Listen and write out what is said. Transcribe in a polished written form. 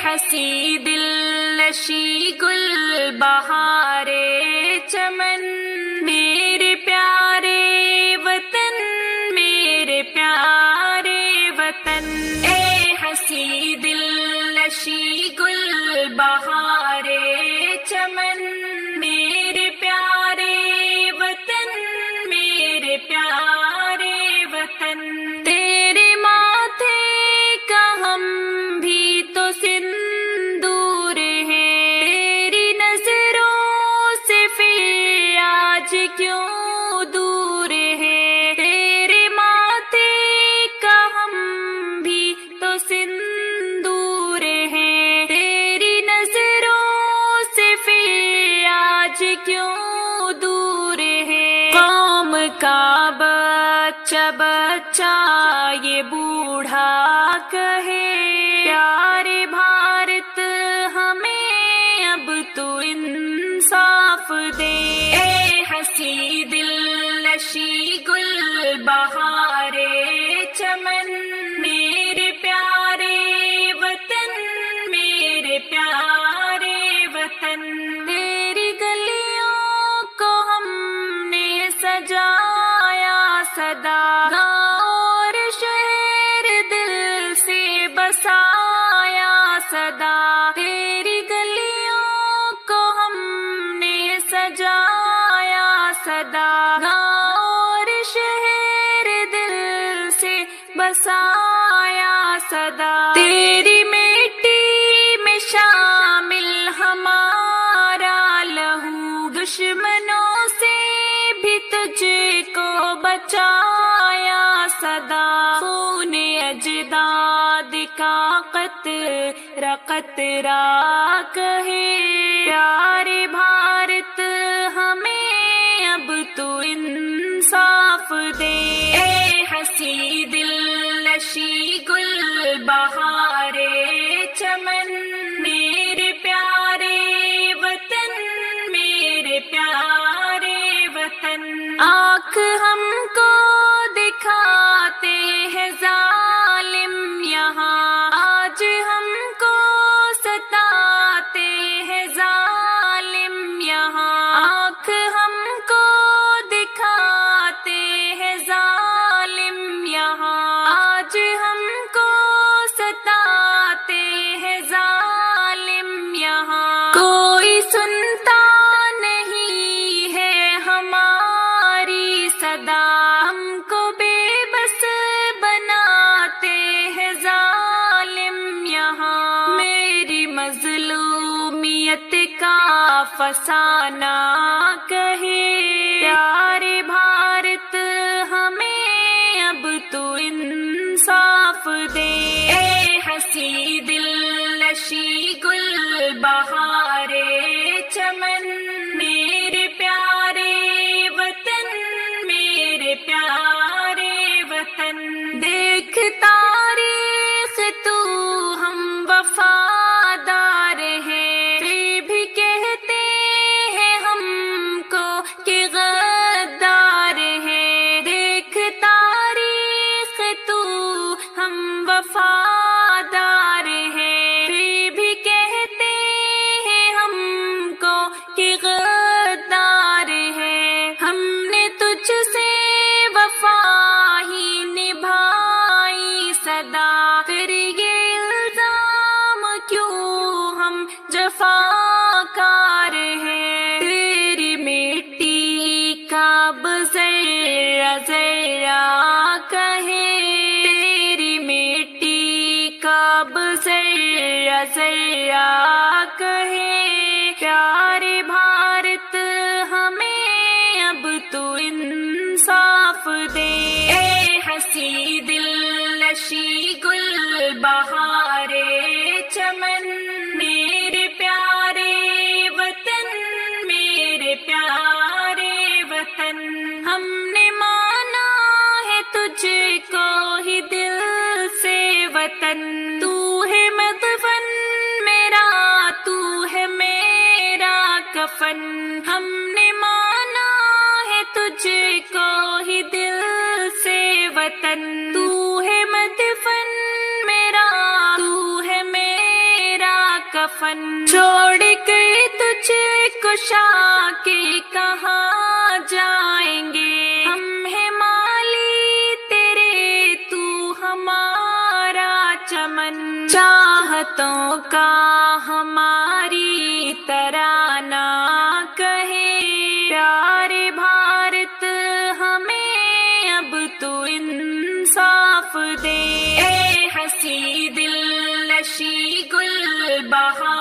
ہنسی دل نشی گل بہارے چمن، میرے پیارے وطن، میرے پیارے وطن، اے ہنسی دل نشی گل بہارے چمن، میرے پیارے وطن، میرے پیارے وطن، تیرے ماتھے کا ہم بھی تو سندور ہیں، تیری نظروں سے پھر آج کیوں دور ہے، تیرے ماتھے کا ہم بھی تو سندور ہیں، تیری نظروں سے پھر آج کیوں دور ہے، قوم کا بچہ بچہ یہ بوڑھا کہے پیارے بھارت ہمیں اب تو انصاف دے، اے ہنسی دل نشی گل بہارے چمن، میرے پیارے وطن، میرے پیارے وطن، تیری گلیوں کو ہم نے سجایا صدا، گاؤں اور شہر دل سے بسایا صدا، تیری گلیوں کو ہم نے سجایا صدا، گاؤں اور شہر دل سے بسایا صدا، تیری مٹی میں شامل ہمارا لہو، دشمنوں سے بھی تجھ کو بچایا صدا، خون اجداد کا قطرہ قطرہ کہے پیارے بھارت ہمیں اب تو انصاف دے، اے ہنسی دل نشی گل بہارے چمن، میرے پیارے وطن، میرے پیارے وطن، آنکھ ہم کو دکھاتے ہیں ظالم یہاں، آج ہم کو ستاتے ہیں ظالم یہاں، آنکھ ہم کو دکھاتے ہیں ظالم یہاں، آج ہم کو ستاتے ہیں ظالم یہاں، کوئی سنتا نہیں ہے ہماری صدا، ہم کو بے بس بناتے ہیں ظالم یہاں، میری مظلومیت کا فسانہ کہے پیارے بھارت ہمیں اب تو انصاف دے، اے ہنسی دل نشی گل بہارے چمن، میرے پیارے وطن، میرے پیارے وطن، دیکھ تاریخ تو ہم وفادار ہیں، پھر بھی کہتے ہیں ہم کو کہ غدار ہیں، دیکھ تاریخ تو ہم وفادار ہیں، پھر بھی کہتے ہیں ہم کو کہ غدار ہیں، ہم نے تجھ سے وفا ہی نبھائی صدا، پھر یہ الزام کیوں ہم جفاکار ہیں، تیری مٹی کا ذرہ ذرہ کہے، تیری مٹی کا ذرہ ذرہ کہے پیارے بھارت ہمیں اب تو انصاف دے، اے ہنسی دل نشی گل بہارے چمن، میرے پیارے وطن، میرے پیارے وطن، ہم نے مانا ہے تجھ کو ہی دل سے وطن، تو ہے مدفن میرا، تو ہے میرا کفن، ہم نے مانا ہے تجھ کو ہی دل سے وطن، تو ہے مدفن میرا، کفن چھوڑ کے تجھے کشا کے کہاں جائیں گے ہم ہیں مالی تیرے تو ہمارا چمن چاہتوں کا ہماری ترانہ کہے پیارے بھارت ہمیں اب تو انصاف دے اے حسی دل نشی گل بہار